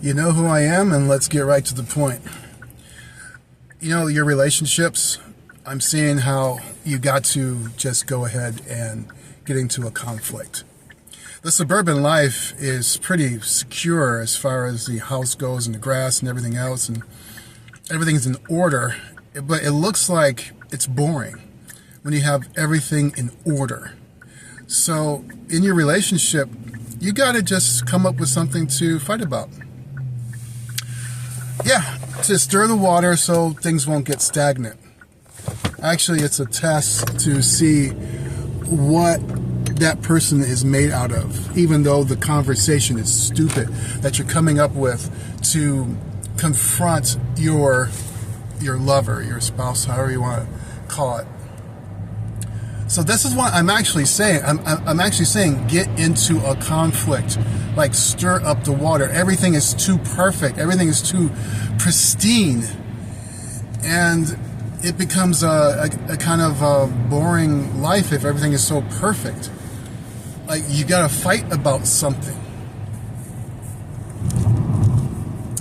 You know who I am, and let's get right to the point. You know, your relationships, I'm seeing how you got to just go ahead and get into a conflict. The suburban life is pretty secure as far as the house goes and the grass and everything else, and everything's in order, but it looks like it's boring when you have everything in order. So in your relationship, you got to just come up with something to fight about. Yeah, to stir the water so things won't get stagnant. Actually, it's a test to see what that person is made out of, even though the conversation is stupid that you're coming up with to confront your lover, your spouse, however you want to call it. So this is what I'm actually saying. I'm actually saying get into a conflict, like stir up the water. Everything is too perfect. Everything is too pristine. And it becomes a kind of a boring life if everything is so perfect. Like, you got to fight about something.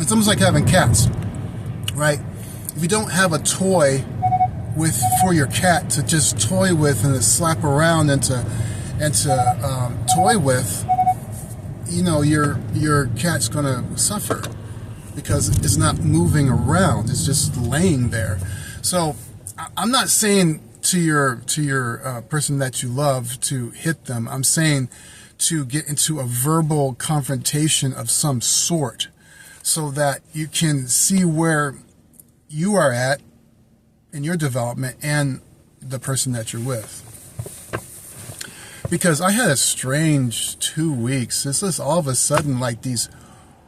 It's almost like having cats, right? If you don't have a toy for your cat to just toy with and to slap around and to toy with, you know, your cat's gonna suffer because it's not moving around. It's just laying there. So I'm not saying to your person that you love to hit them. I'm saying to get into a verbal confrontation of some sort so that you can see where you are at in your development and the person that you're with. Because I had a strange 2 weeks. This is all of a sudden like these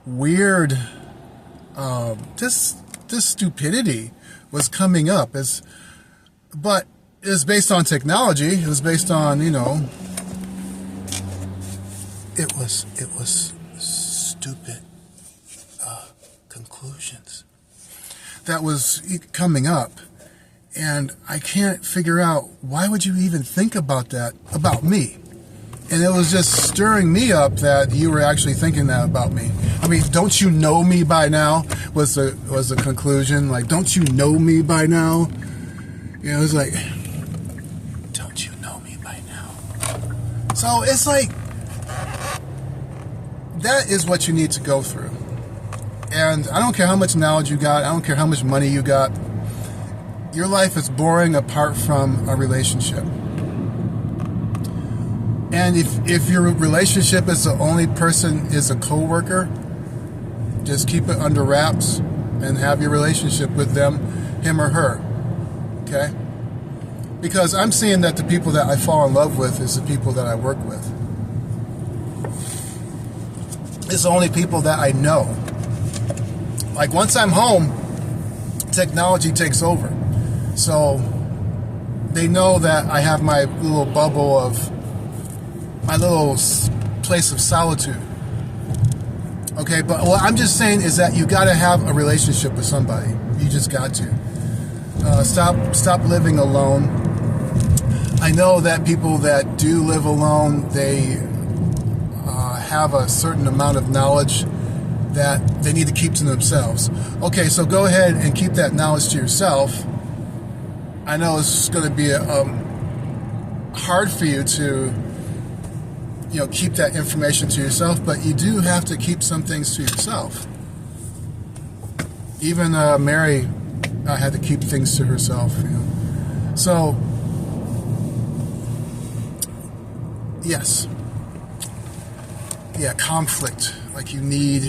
weird, this stupidity was coming up. But it was based on technology. It was based on, you know, it was stupid conclusions that was coming up. And I can't figure out, why would you even think about that about me? And it was just stirring me up that you were actually thinking that about me. I mean, don't you know me by now? Was the conclusion. Like, don't you know me by now? You know, it was like, don't you know me by now? So it's like, that is what you need to go through. And I don't care how much knowledge you got. I don't care how much money you got. Your life is boring apart from a relationship. And if your relationship is the only person is a coworker, just keep it under wraps and have your relationship with them, him or her. Okay? Because I'm seeing that the people that I fall in love with is the people that I work with. It's the only people that I know. Like, once I'm home, technology takes over. So they know that I have my little bubble of, my little place of solitude. Okay, but what I'm just saying is that you got to have a relationship with somebody. You just got to. Stop living alone. I know that people that do live alone, they have a certain amount of knowledge that they need to keep to themselves. Okay, so go ahead and keep that knowledge to yourself. I know it's going to be hard for you to, you know, keep that information to yourself, but you do have to keep some things to yourself. Even Mary had to keep things to herself. You know, so yes, yeah, conflict. Like you need.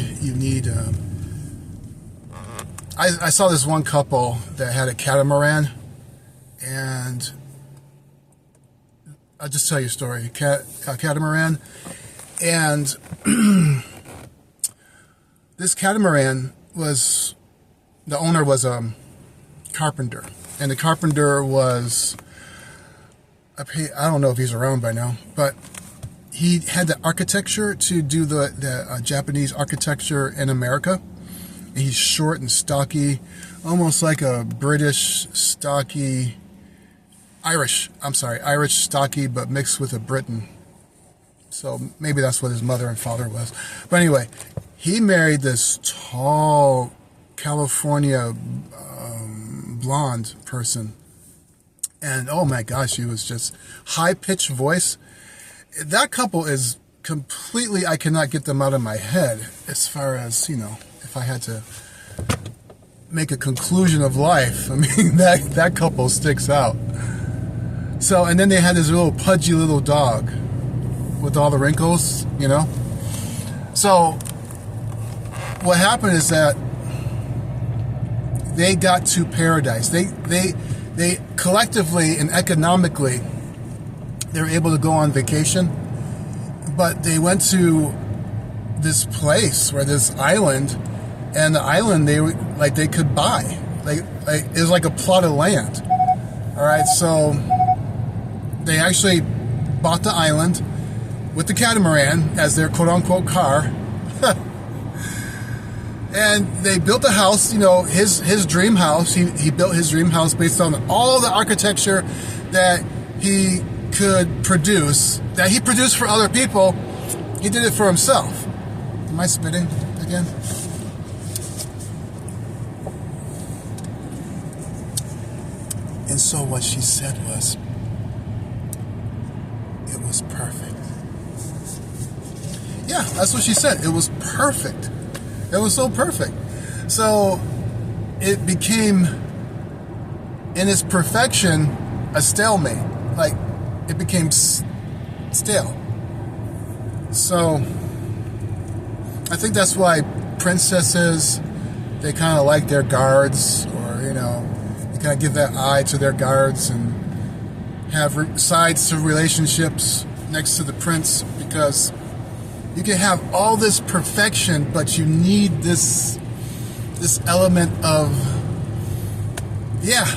I saw this one couple that had a catamaran. And I'll just tell you a story. Catamaran. And this catamaran the owner was a carpenter. And the carpenter was, I don't know if he's around by now, but he had the architecture to do the Japanese architecture in America. And he's short and stocky, almost like a British stocky, Irish stocky, but mixed with a Briton. So maybe that's what his mother and father was. But anyway, he married this tall California blonde person. And oh my gosh, she was just high-pitched voice. That couple is completely, I cannot get them out of my head as far as, you know, if I had to make a conclusion of life. I mean, that couple sticks out. So, and then they had this little pudgy little dog with all the wrinkles, you know. So what happened is that they got to paradise. They collectively and economically, they were able to go on vacation, but they went to this place where this island, and the island they could buy, like it was like a plot of land. All right, so they actually bought the island with the catamaran as their quote-unquote car. And they built a house, you know, his dream house. He built his dream house based on all the architecture that he could produce, that he produced for other people. He did it for himself. Am I spitting again? And so what she said was, it was perfect. Yeah, that's what she said. It was perfect. It was so perfect. So it became, in its perfection, a stalemate. Like, it became stale. So I think that's why princesses, they kind of like their guards, or, you know, they kind of give that eye to their guards and have sides to relationships next to the prince, because you can have all this perfection, but you need this element of, yeah.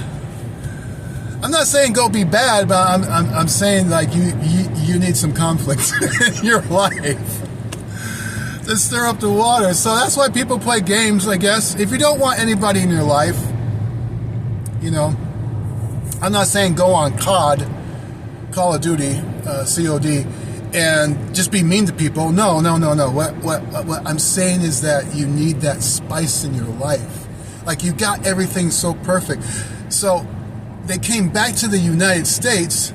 I'm not saying go be bad, but I'm saying like you need some conflict in your life to stir up the water. So that's why people play games, I guess. If you don't want anybody in your life, you know, I'm not saying go on COD, Call of Duty, COD, and just be mean to people. No. What I'm saying is that you need that spice in your life. Like, you got everything so perfect. So they came back to the United States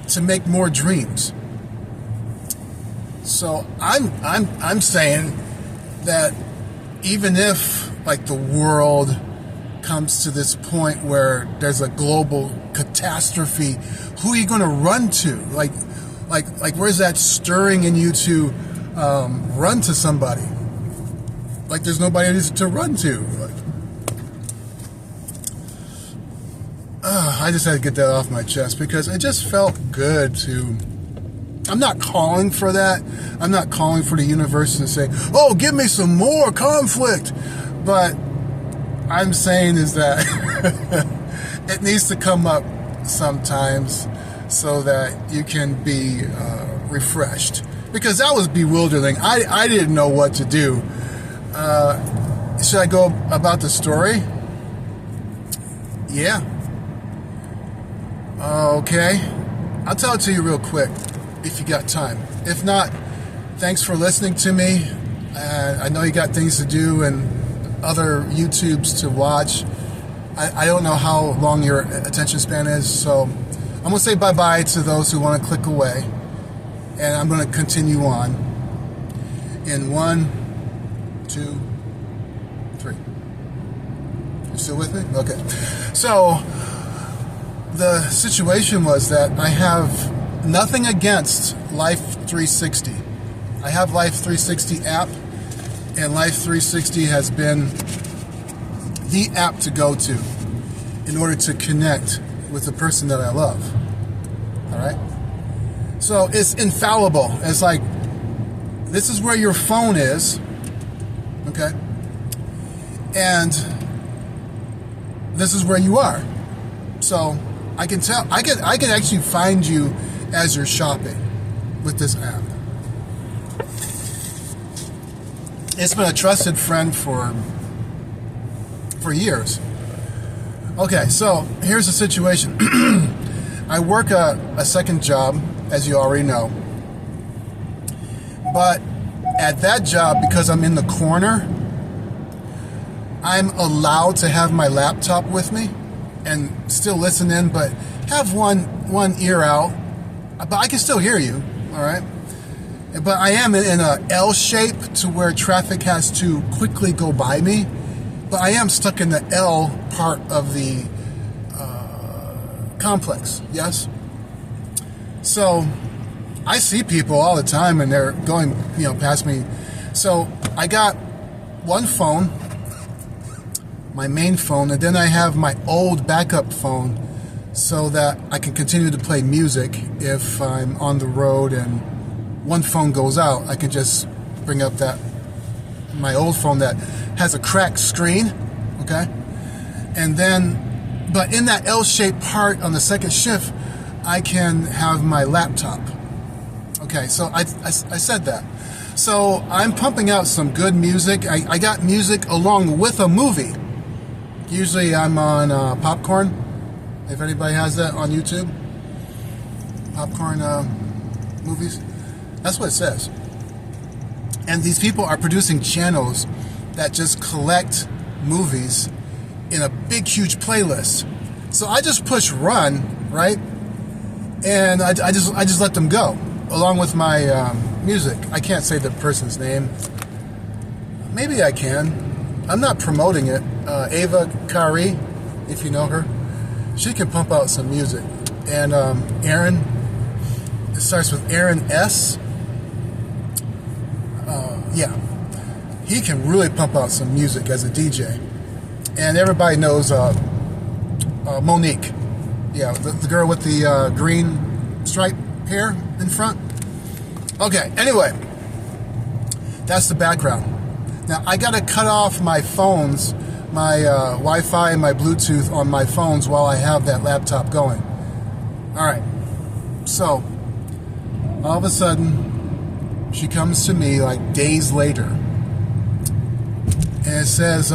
to make more dreams. So I'm saying that even if, like, the world comes to this point where there's a global catastrophe, who are you going to run to? Like, where's that stirring in you to run to somebody? Like, there's nobody to run to. I just had to get that off my chest, because it just felt good to... I'm not calling for that. I'm not calling for the universe to say, oh, give me some more conflict. But I'm saying is that it needs to come up sometimes, so that you can be refreshed. Because that was bewildering. I didn't know what to do. Should I go about the story? Yeah. Okay. I'll tell it to you real quick if you got time. If not, thanks for listening to me. I know you got things to do and other YouTubes to watch. I don't know how long your attention span is, so I'm going to say bye-bye to those who want to click away, and I'm going to continue on in 1, 2, 3. You still with me? Okay. So the situation was that I have nothing against Life 360. I have Life 360 app, and Life 360 has been the app to go to in order to connect with the person that I love. All right? So it's infallible. It's like, this is where your phone is, okay? And this is where you are. So I can tell, I can actually find you as you're shopping with this app. It's been a trusted friend for years. Okay, so here's the situation. I work a second job, as you already know. But at that job, because I'm in the corner, I'm allowed to have my laptop with me and still listen in, but have one ear out. But I can still hear you, all right? But I am in a L shape to where traffic has to quickly go by me. But I am stuck in the L part of the complex, yes? So I see people all the time and they're going, past me. So I got one phone, my main phone, and then I have my old backup phone so that I can continue to play music if I'm on the road and one phone goes out. I can just bring up my old phone that has a cracked screen, okay? And then, but in that L-shaped part on the second shift, I can have my laptop. Okay, so I said that. So I'm pumping out some good music. I got music along with a movie. Usually I'm on Popcorn, if anybody has that on YouTube. Popcorn movies. That's what it says. And these people are producing channels that just collect movies in a big, huge playlist. So I just push run, right? And I just let them go along with my music. I can't say the person's name. Maybe I can. I'm not promoting it. Ava Kari, if you know her, she can pump out some music. And Aaron, it starts with Aaron S. Yeah, he can really pump out some music as a DJ. And everybody knows Monique. Yeah, the girl with the green stripe hair in front. Okay, anyway, that's the background. Now, I got to cut off my phones, my Wi-Fi and my Bluetooth on my phones while I have that laptop going. All right, so all of a sudden, she comes to me like days later, and it says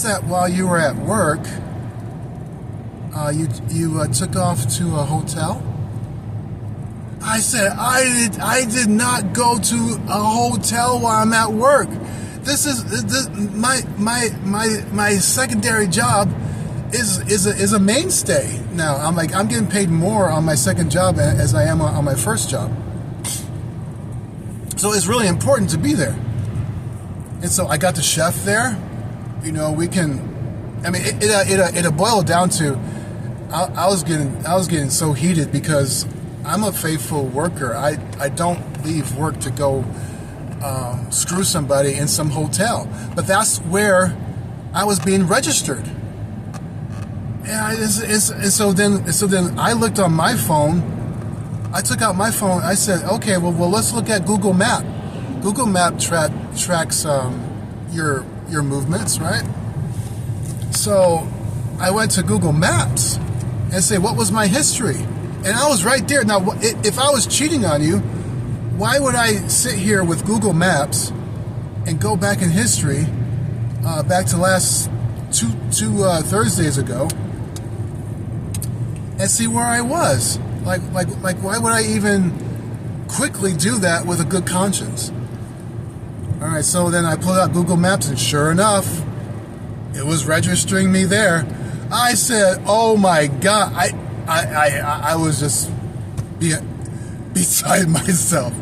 that while you were at work, you took off to a hotel. I said, I did not go to a hotel while I'm at work. This my secondary job is a mainstay now. I'm getting paid more on my second job as I am on my first job. So it's really important to be there. And so I got the chef there. It'll boil down to, I was getting so heated because I'm a faithful worker. I don't leave work to go screw somebody in some hotel. But that's where I was being registered. And so then I looked on my phone. I took out my phone. I said, okay, well, let's look at Google Map. Google Map tracks your movements, right? So I went to Google Maps and say, what was my history? And I was right there. Now, if I was cheating on you, why would I sit here with Google Maps and go back in history, back to last two Thursdays ago, and see where I was? Like, why would I even quickly do that with a good conscience? All right, so then I pulled out Google Maps, and sure enough, it was registering me there. I said, "Oh my God!" I was just beside myself.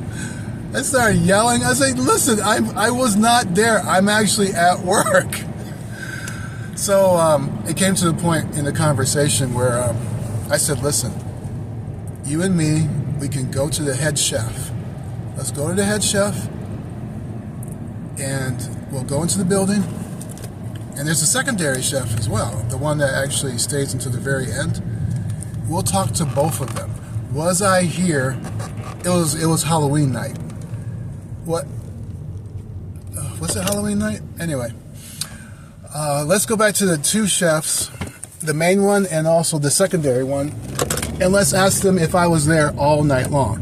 I started yelling. I said, "Listen, I was not there. I'm actually at work." So it came to the point in the conversation where I said, "Listen, you and me, we can go to the head chef. Let's go to the head chef, and we'll go into the building. And there's a secondary chef as well, the one that actually stays until the very end. We'll talk to both of them. Was I here? It was Halloween night. What? Was it Halloween night? Anyway, let's go back to the two chefs, the main one and also the secondary one, and let's ask them if I was there all night long."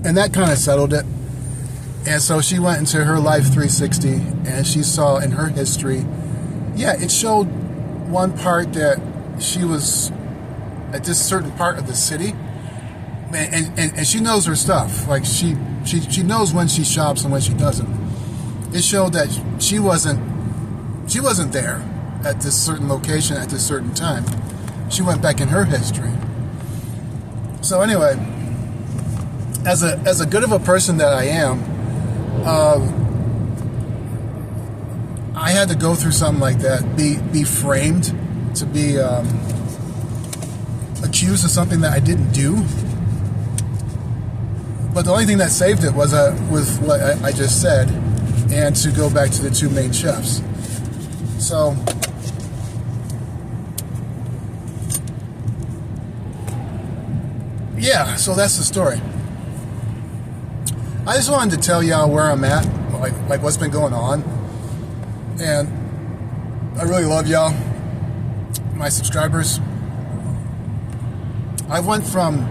And that kind of settled it. And so she went into her Life 360, and she saw in her history, yeah, it showed one part that she was at this certain part of the city, and she knows her stuff. Like she knows when she shops and when she doesn't. It showed that she wasn't there at this certain location at this certain time. She went back in her history. So anyway, as a good of a person that I am, I had to go through something like that, be framed, to be accused of something that I didn't do. But the only thing that saved it was what I just said, and to go back to the two main chefs. So yeah, so that's the story. I just wanted to tell y'all where I'm at, like what's been going on. And I really love y'all, my subscribers. I went from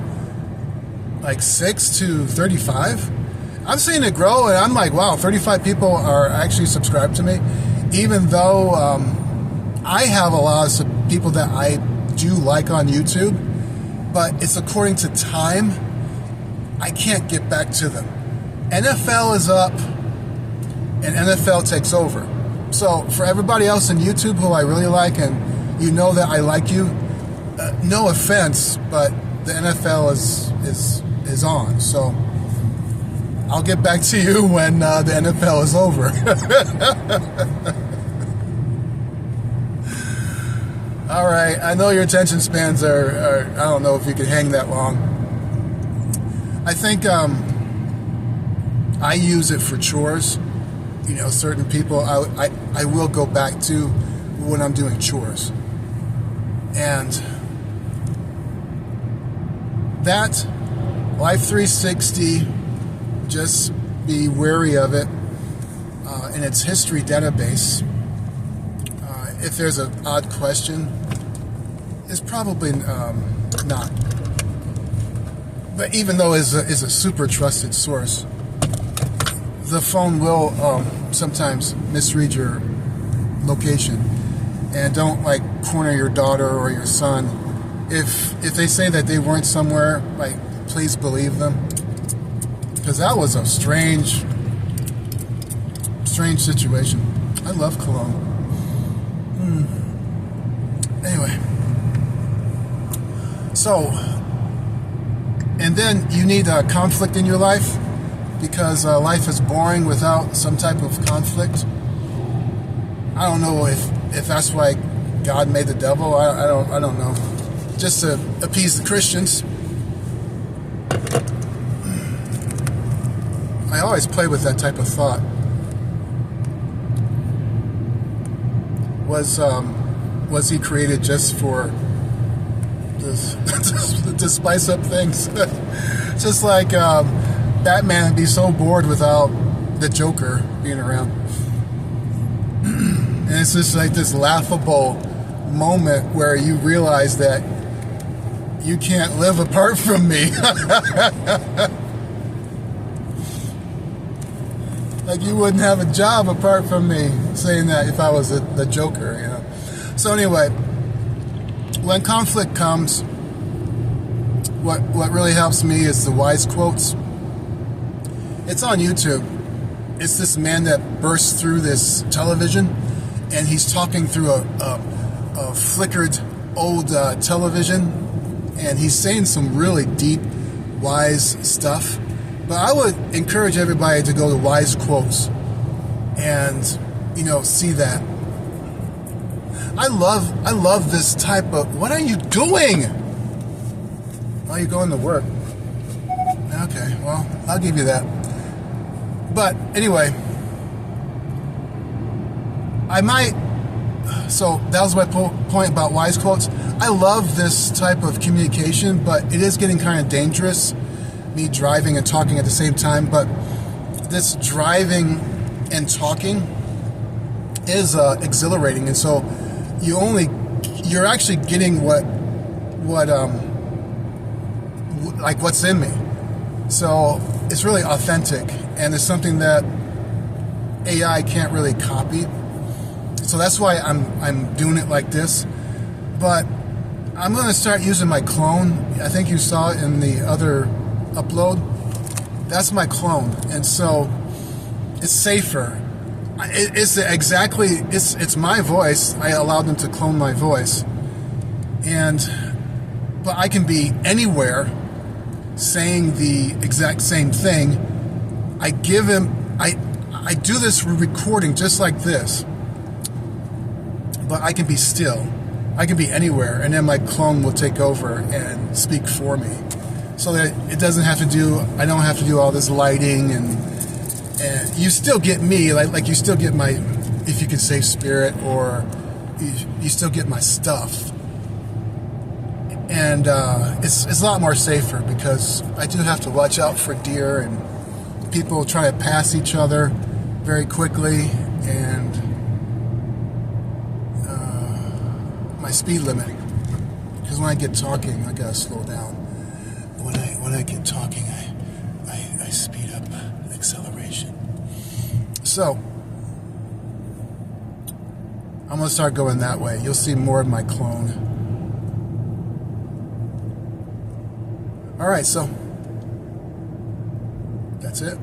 like 6 to 35. I'm seeing it grow, and I'm like, wow, 35 people are actually subscribed to me, even though I have a lot of people that I do like on YouTube, but it's according to time. I can't get back to them. NFL is up, and NFL takes over. So for everybody else on YouTube who I really like, and you know that I like you, no offense, but the NFL is on. So I'll get back to you when the NFL is over. All right, I know your attention spans are I don't know if you can hang that long. I think I use it for chores. You know, certain people I will go back to when I'm doing chores. And that Life 360, just be wary of it in its history database. If there's an odd question, it's probably not. But even though it's a super trusted source, the phone will sometimes misread your location. And don't like corner your daughter or your son. If they say that they weren't somewhere, like, please believe them. Because that was a strange situation. I love Cologne. Anyway. So, and then you need conflict in your life, because life is boring without some type of conflict. I don't know if that's why God made the devil. I don't know. Just to appease the Christians. I always play with that type of thought. Was he created just for this, to spice up things? Just like Batman would be so bored without the Joker being around. And it's just like this laughable moment where you realize that you can't live apart from me. Like you wouldn't have a job apart from me, saying that if I was the Joker, you know. So anyway, when conflict comes, what really helps me is the wise quotes. It's on YouTube. It's this man that bursts through this television, and he's talking through a flickered old television, and he's saying some really deep, wise stuff. But I would encourage everybody to go to wise quotes and, you know, see that. I love this type of, what are you doing? Oh, you're going to work. Okay, well, I'll give you that. But anyway, so that was my point about wise quotes. I love this type of communication, but it is getting kind of dangerous, me driving and talking at the same time. But this driving and talking is exhilarating, and so you're actually getting like what's in me. So it's really authentic, and it's something that AI can't really copy. So that's why I'm doing it like this. But I'm going to start using my clone. I think you saw it in the other upload. That's my clone, and so it's safer. It's my voice. I allowed them to clone my voice, but I can be anywhere saying the exact same thing. I do this recording just like this, but I can be still. I can be anywhere, and then my clone will take over and speak for me, so that it doesn't have to do. I don't have to do all this lighting, and you still get me, like you still get my, if you can say, spirit, or you still get my stuff, and it's a lot more safer, because I do have to watch out for deer, and people try to pass each other very quickly, and my speed limit, because when I get talking, I gotta slow down. When I get talking, I speed up acceleration. So I'm gonna start going that way. You'll see more of my clone. All right, so that's it.